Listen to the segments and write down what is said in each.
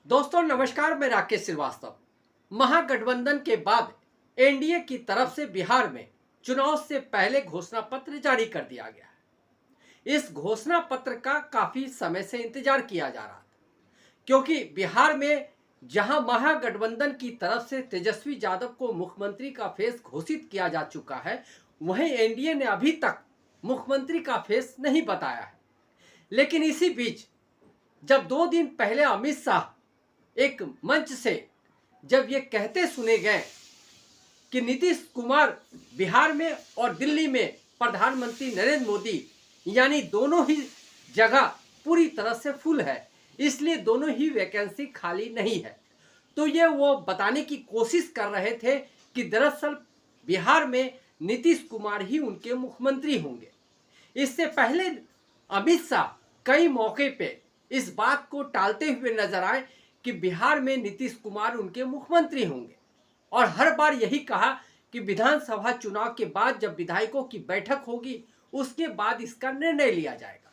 दोस्तों नमस्कार, मैं राकेश श्रीवास्तव। महागठबंधन के बाद एनडीए की तरफ से बिहार में चुनाव से पहले घोषणा पत्र जारी कर दिया गया है। इस घोषणा पत्र का काफी समय से इंतजार किया जा रहा था, क्योंकि बिहार में जहां महागठबंधन की तरफ से तेजस्वी यादव को मुख्यमंत्री का फेस घोषित किया जा चुका है, वहीं एनडीए ने अभी तक मुख्यमंत्री का फेस नहीं बताया है। लेकिन इसी बीच जब 2 दिन पहले अमित शाह एक मंच से जब ये कहते सुने गए कि नीतीश कुमार बिहार में और दिल्ली में प्रधानमंत्री नरेंद्र मोदी यानी दोनों ही जगह पूरी तरह से फुल है, इसलिए दोनों ही वैकेंसी खाली नहीं है, तो ये वो बताने की कोशिश कर रहे थे कि दरअसल बिहार में नीतीश कुमार ही उनके मुख्यमंत्री होंगे। इससे पहले अमित शाह कई मौके पे इस बात को टालते हुए नजर आए कि बिहार में नीतीश कुमार उनके मुख्यमंत्री होंगे, और हर बार यही कहा कि विधानसभा चुनाव के बाद जब विधायकों की बैठक होगी उसके बाद इसका निर्णय लिया जाएगा।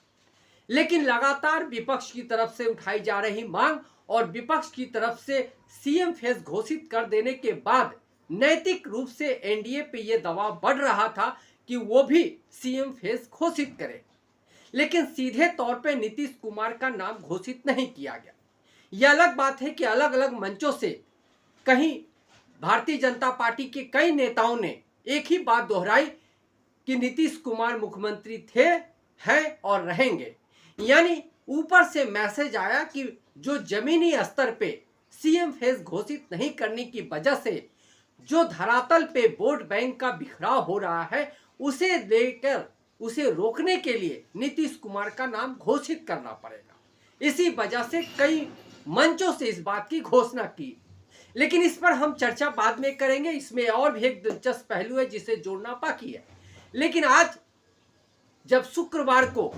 लेकिन लगातार विपक्ष की तरफ से उठाई जा रही मांग और विपक्ष की तरफ से सीएम फेस घोषित कर देने के बाद नैतिक रूप से एनडीए पे यह दबाव बढ़ रहा था कि वो भी सीएम फेस घोषित करे, लेकिन सीधे तौर पे नीतीश कुमार का नाम घोषित नहीं किया गया। यह अलग बात है कि अलग अलग मंचों से कहीं भारतीय जनता पार्टी के कई नेताओं ने एक ही बात दोहराई कि नीतीश कुमार मुख्यमंत्री थे, हैं और रहेंगे। यानी ऊपर से मैसेज आया कि जो जमीनी स्तर पे सीएम फेस घोषित नहीं करने की वजह से जो धरातल पे वोट बैंक का बिखराव हो रहा है, उसे लेकर उसे रोकने के लिए नीतीश कुमार का नाम घोषित करना पड़ेगा। इसी वजह से कई मंचों से इस बात की घोषणा की, लेकिन इस पर हम चर्चा बाद में करेंगे। इसमें और भी एक दिलचस्प पहलू है जिसे जोड़ना बाकी है। लेकिन आज जब शुक्रवार को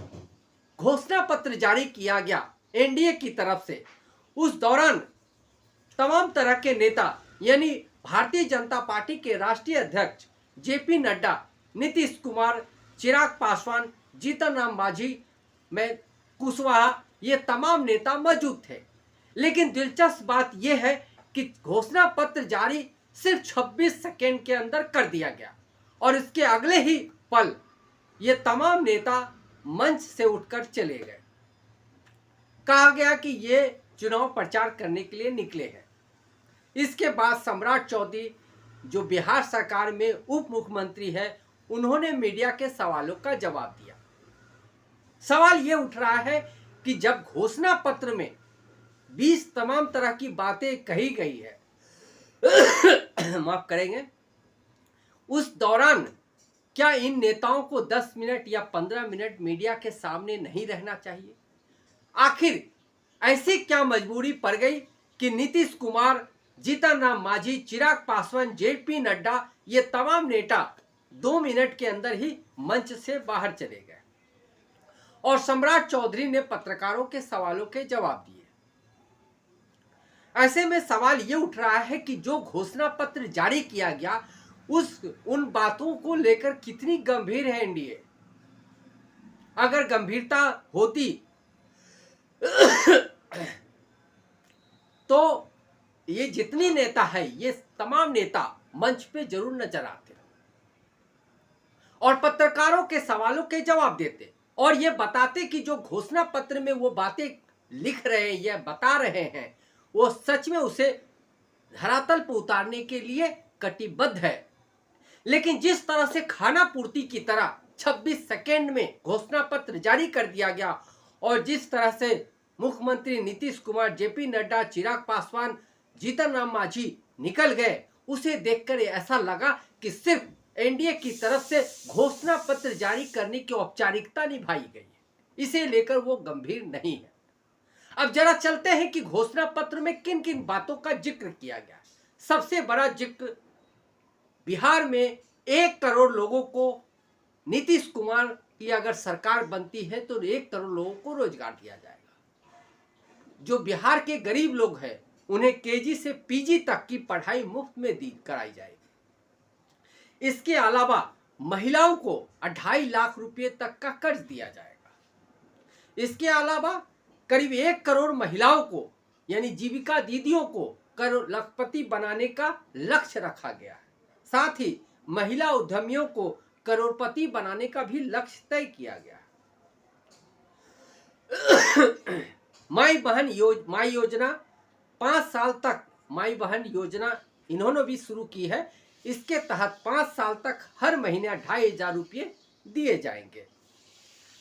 घोषणा पत्र जारी किया गया एनडीए की तरफ से, उस दौरान तमाम तरह के नेता यानी भारतीय जनता पार्टी के राष्ट्रीय अध्यक्ष जेपी नड्डा, नीतीश कुमार, चिराग पासवान, जीतन राम मांझी, मैं कुशवाहा, ये तमाम नेता मौजूद थे। लेकिन दिलचस्प बात यह है कि घोषणा पत्र जारी सिर्फ 26 सेकेंड के अंदर कर दिया गया और इसके अगले ही पल ये तमाम नेता मंच से उठकर चले गए। कहा गया कि ये चुनाव प्रचार करने के लिए निकले हैं। इसके बाद सम्राट चौधरी जो बिहार सरकार में उप मुख्यमंत्री है, उन्होंने मीडिया के सवालों का जवाब दिया। सवाल ये उठ रहा है कि जब घोषणा पत्र में 20 तमाम तरह की बातें कही गई है माफ करेंगे, उस दौरान क्या इन नेताओं को 10 मिनट या 15 मिनट मीडिया के सामने नहीं रहना चाहिए? आखिर ऐसी क्या मजबूरी पड़ गई कि नीतीश कुमार, जीतन राम मांझी, चिराग पासवान, जेपी नड्डा, ये तमाम नेता 2 मिनट के अंदर ही मंच से बाहर चले गए और सम्राट चौधरी ने पत्रकारों के सवालों के जवाब दिए। ऐसे में सवाल ये उठ रहा है कि जो घोषणा पत्र जारी किया गया उन बातों को लेकर कितनी गंभीर है एनडीए। अगर गंभीरता होती तो ये जितनी नेता है, ये तमाम नेता मंच पे जरूर नजर आते और पत्रकारों के सवालों के जवाब देते और ये बताते कि जो घोषणा पत्र में वो बातें लिख रहे हैं या बता रहे हैं, वो सच में उसे धरातल पर उतारने के लिए कटिबद्ध है। लेकिन जिस तरह से खाना पूर्ति की तरह 26 सेकेंड में घोषणा पत्र जारी कर दिया गया और जिस तरह से मुख्यमंत्री नीतीश कुमार, जेपी नड्डा, चिराग पासवान, जीतन राम मांझी निकल गए, उसे देखकर ऐसा लगा कि सिर्फ एनडीए की तरफ से घोषणा पत्र जारी करने की औपचारिकता निभाई गई है, इसे लेकर वो गंभीर नहीं है। अब जरा चलते हैं कि घोषणा पत्र में किन किन बातों का जिक्र किया गया। सबसे बड़ा जिक्र, बिहार में 1 करोड़ लोगों को नीतीश कुमार की अगर सरकार बनती है तो 1 करोड़ लोगों को रोजगार दिया जाएगा। जो बिहार के गरीब लोग हैं उन्हें केजी से पीजी तक की पढ़ाई मुफ्त में कराई जाएगी। इसके अलावा महिलाओं को 2.5 लाख रुपए तक का कर्ज दिया जाएगा। इसके अलावा करीब 1 करोड़ महिलाओं को यानी जीविका दीदियों को करोड़पति बनाने का लक्ष्य रखा गया है। साथ ही महिला उद्यमियों को करोड़पति बनाने का भी लक्ष्य तय किया गया है। माई योजना 5 साल तक माई बहन योजना इन्होंने भी शुरू की है। इसके तहत 5 साल तक हर महीने 2500 रुपये दिए जाएंगे।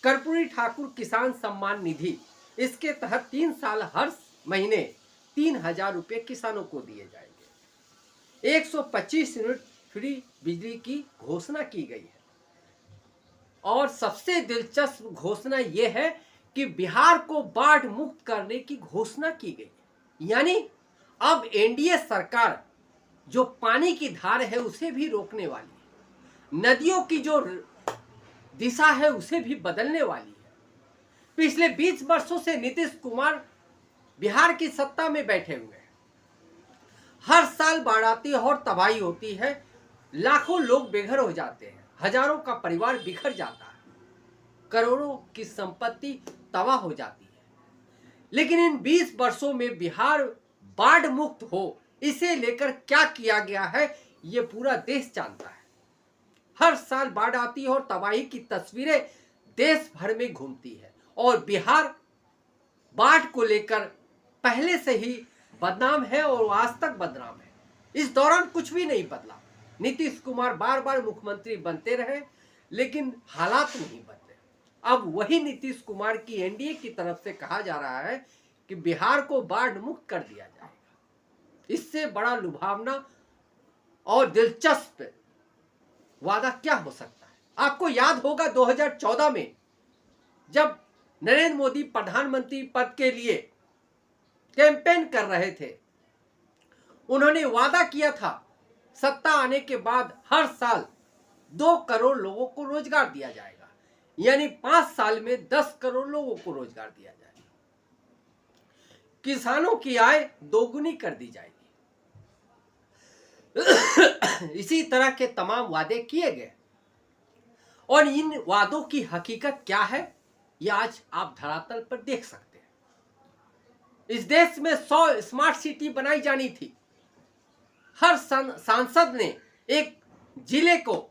कर्पूरी ठाकुर किसान सम्मान निधि, इसके तहत 3 साल हर महीने 3000 रुपये किसानों को दिए जाएंगे। 125 यूनिट फ्री बिजली की घोषणा की गई है। और सबसे दिलचस्प घोषणा यह है कि बिहार को बाढ़ मुक्त करने की घोषणा की गई है। यानी अब एनडीए सरकार जो पानी की धार है उसे भी रोकने वाली है, नदियों की जो दिशा है उसे भी बदलने वाली है। पिछले 20 वर्षों से नीतीश कुमार बिहार की सत्ता में बैठे हुए हैं। हर साल बाढ़ आती है और तबाही होती है, लाखों लोग बेघर हो जाते हैं, हजारों का परिवार बिखर जाता है, करोड़ों की संपत्ति तबाह हो जाती है। लेकिन इन 20 वर्षों में बिहार बाढ़ मुक्त हो, इसे लेकर क्या किया गया है ये पूरा देश जानता है। हर साल बाढ़ आती है और तबाही की तस्वीरें देश भर में घूमती है और बिहार बाढ़ को लेकर पहले से ही बदनाम है और आज तक बदनाम है। इस दौरान कुछ भी नहीं बदला। नीतीश कुमार बार बार मुख्यमंत्री बनते रहे लेकिन हालात नहीं बदले। अब वही नीतीश कुमार की एनडीए की तरफ से कहा जा रहा है कि बिहार को बाढ़ मुक्त कर दिया जाएगा। इससे बड़ा लुभावना और दिलचस्प वादा क्या हो सकता है। आपको याद होगा 2014 में जब नरेंद्र मोदी प्रधानमंत्री पद के लिए कैंपेन कर रहे थे, उन्होंने वादा किया था सत्ता आने के बाद हर साल 2 करोड़ लोगों को रोजगार दिया जाएगा, यानी 5 साल में 10 करोड़ लोगों को रोजगार दिया जाएगा। किसानों की आय दोगुनी कर दी जाएगी। इसी तरह के तमाम वादे किए गए और इन वादों की हकीकत क्या है ये आज आप धरातल पर देख सकते हैं। इस देश में 100 स्मार्ट सिटी बनाई जानी थी। हर सांसद ने एक जिले को,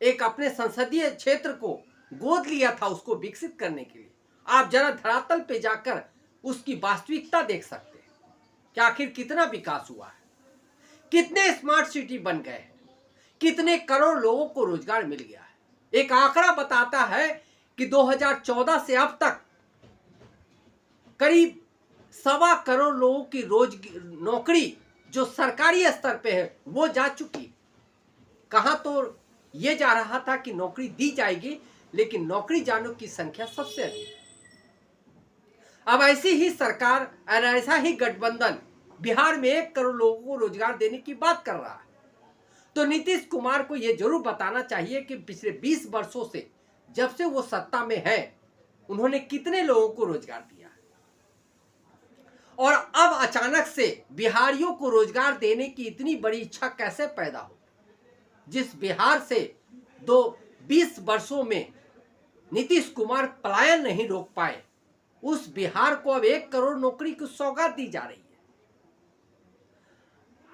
एक अपने संसदीय क्षेत्र को गोद लिया था उसको विकसित करने के लिए। आप जरा धरातल पे जाकर उसकी वास्तविकता देख सकते हैं कि आखिर कितना विकास हुआ है, कितने स्मार्ट सिटी बन गए हैं, कितने करोड़ लोगों को रोजगार मिल गया है। एक आंकड़ा बताता है कि 2014 से अब तक करीब 1.25 करोड़ लोगों की नौकरी जो सरकारी स्तर पे है वो जा चुकी। कहां तो ये जा रहा था कि नौकरी दी जाएगी, लेकिन नौकरी जाने की संख्या सबसे अधिक। अब ऐसी ही सरकार और ऐसा ही गठबंधन बिहार में 1 करोड़ लोगों को रोजगार देने की बात कर रहा है। तो नीतीश कुमार को यह जरूर बताना चाहिए कि पिछले 20 वर्षों से जब से वो सत्ता में है उन्होंने कितने लोगों को रोजगार दिया है और अब अचानक से बिहारियों को रोजगार देने की इतनी बड़ी इच्छा कैसे पैदा हो। जिस बिहार से 20 वर्षों में नीतीश कुमार पलायन नहीं रोक पाए, उस बिहार को अब 1 करोड़ नौकरी की सौगात दी जा रही है।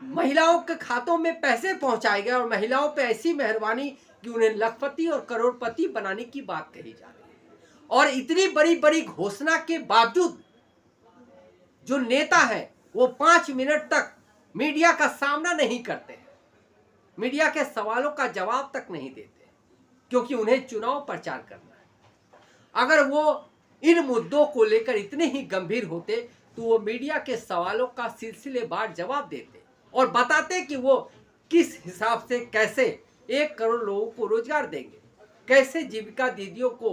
महिलाओं के खातों में पैसे पहुंचाए गए और महिलाओं पे ऐसी मेहरबानी कि उन्हें लखपति और करोड़पति बनाने की बात कही जा रही है। और इतनी बड़ी बड़ी घोषणा के बावजूद जो नेता है वो 5 मिनट तक मीडिया का सामना नहीं करते हैं, मीडिया के सवालों का जवाब तक नहीं देते, क्योंकि उन्हें चुनाव प्रचार करना है। अगर वो इन मुद्दों को लेकर इतने ही गंभीर होते तो वो मीडिया के सवालों का सिलसिलेवार जवाब देते और बताते कि वो किस हिसाब से कैसे 1 करोड़ लोगों को रोजगार देंगे, कैसे जीविका दीदियों को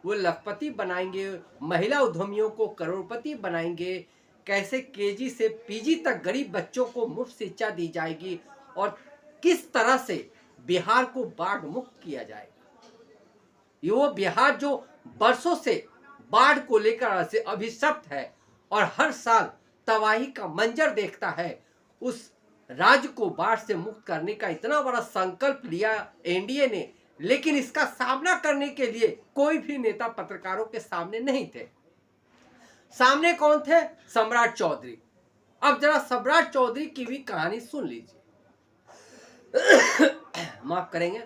वो लखपति बनाएंगे, महिला उद्यमियों को करोड़पति बनाएंगे, कैसे केजी से पीजी तक गरीब बच्चों को मुफ्त शिक्षा दी जाएगी और किस तरह से बिहार को बाढ़ मुक्त किया जाएगा। ये वो बिहार जो वर्षों से बाढ़ को लेकर अभिशप्त है और हर साल तबाही का मंजर देखता है, उस राज्य को बाढ़ से मुक्त करने का इतना बड़ा संकल्प लिया एनडीए ने, लेकिन इसका सामना करने के लिए कोई भी नेता पत्रकारों के सामने नहीं थे। सामने कौन थे? सम्राट चौधरी, अब जरा सम्राट चौधरी की भी कहानी सुन लीजिए। माफ करेंगे।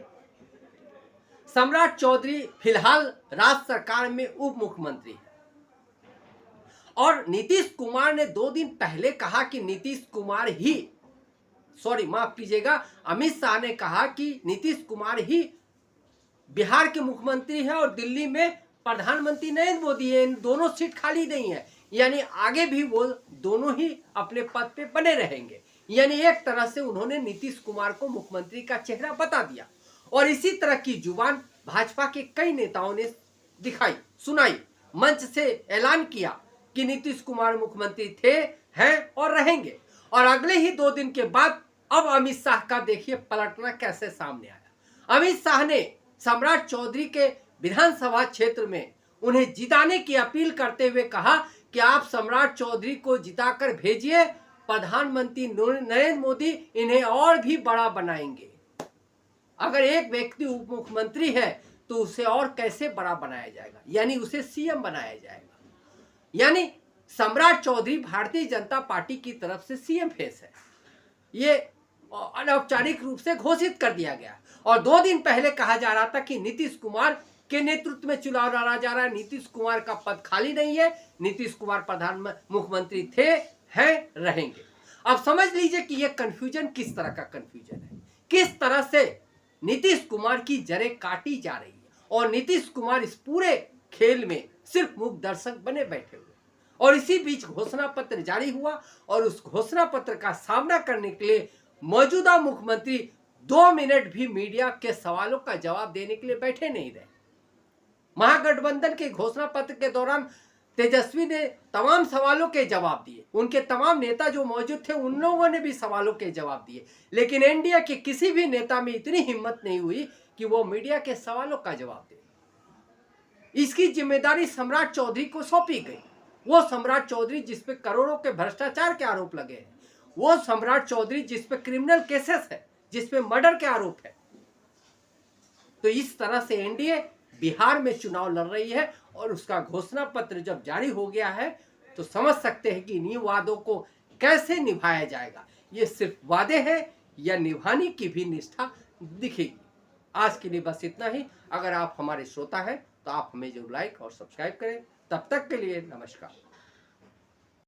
सम्राट चौधरी फिलहाल राज्य सरकार में उप मुख्यमंत्री है और नीतीश कुमार ने 2 दिन पहले कहा कि माफ कीजिएगा, अमित शाह ने कहा कि नीतीश कुमार ही बिहार के मुख्यमंत्री है और दिल्ली में प्रधानमंत्री नरेंद्र मोदी है। इन दोनों सीट खाली नहीं है, यानी आगे भी वो दोनों ही अपने पद पे बने रहेंगे। यानी एक तरह से उन्होंने नीतीश कुमार को मुख्यमंत्री का चेहरा बता दिया और इसी तरह की जुबान भाजपा के कई नेताओं ने सुनाई, मंच से ऐलान किया कि नीतीश कुमार मुख्यमंत्री थे, हैं और रहेंगे। और अगले ही 2 दिन के बाद अब अमित शाह का देखिए पलटना कैसे सामने आया। अमित शाह ने सम्राट चौधरी के विधानसभा क्षेत्र में उन्हें जिताने की अपील करते हुए कहा कि आप सम्राट चौधरी को जिताकर भेजिए, प्रधानमंत्री नरेंद्र मोदी इन्हें और भी बड़ा बनाएंगे। अगर एक व्यक्ति उप मुख्यमंत्री है तो उसे और कैसे बड़ा बनाया जाएगा, यानी उसे सीएम बनाया जाएगा। यानी सम्राट चौधरी भारतीय जनता पार्टी की तरफ से सीएम फेस है, ये अनौपचारिक रूप से घोषित कर दिया गया। और 2 दिन पहले कहा जा रहा था कि नीतीश कुमार के नेतृत्व में चुनाव लड़ा जा रहा है, नीतीश कुमार का पद खाली नहीं है, नीतीश कुमार मुख्यमंत्री थे, हैं, रहेंगे। अब समझ लीजिए कि यह कंफ्यूजन किस तरह का कंफ्यूजन है, किस तरह से नीतीश कुमार की जड़ें काटी जा रही है और नीतीश कुमार इस पूरे खेल में सिर्फ मूक दर्शक बने बैठे हुए। और इसी बीच घोषणा पत्र जारी हुआ और उस घोषणा पत्र का सामना करने के लिए मौजूदा मुख्यमंत्री 2 मिनट भी मीडिया के सवालों का जवाब देने के लिए बैठे नहीं रहे। महागठबंधन के घोषणा पत्र के दौरान तेजस्वी ने तमाम सवालों के जवाब दिए, उनके तमाम नेता जो मौजूद थे उन लोगों ने भी सवालों के जवाब दिए, लेकिन एनडीए के किसी भी नेता में इतनी हिम्मत नहीं हुई कि वो मीडिया के सवालों का जवाब दे। इसकी जिम्मेदारी सम्राट चौधरी को सौंपी गई। वो सम्राट चौधरी जिस पे करोड़ों के भ्रष्टाचार के आरोप लगे हैं, वो सम्राट चौधरी जिस पे क्रिमिनल केसेस है, जिस पे मर्डर के आरोप है। तो इस तरह से एनडीए बिहार में चुनाव लड़ रही है और उसका घोषणा पत्र जब जारी हो गया है तो समझ सकते हैं कि इन वादों को कैसे निभाया जाएगा। ये सिर्फ वादे हैं या निभाने की भी निष्ठा दिखेगी। आज के लिए बस इतना ही। अगर आप हमारे श्रोता हैं तो आप हमें जरूर लाइक और सब्सक्राइब करें। तब तक के लिए नमस्कार।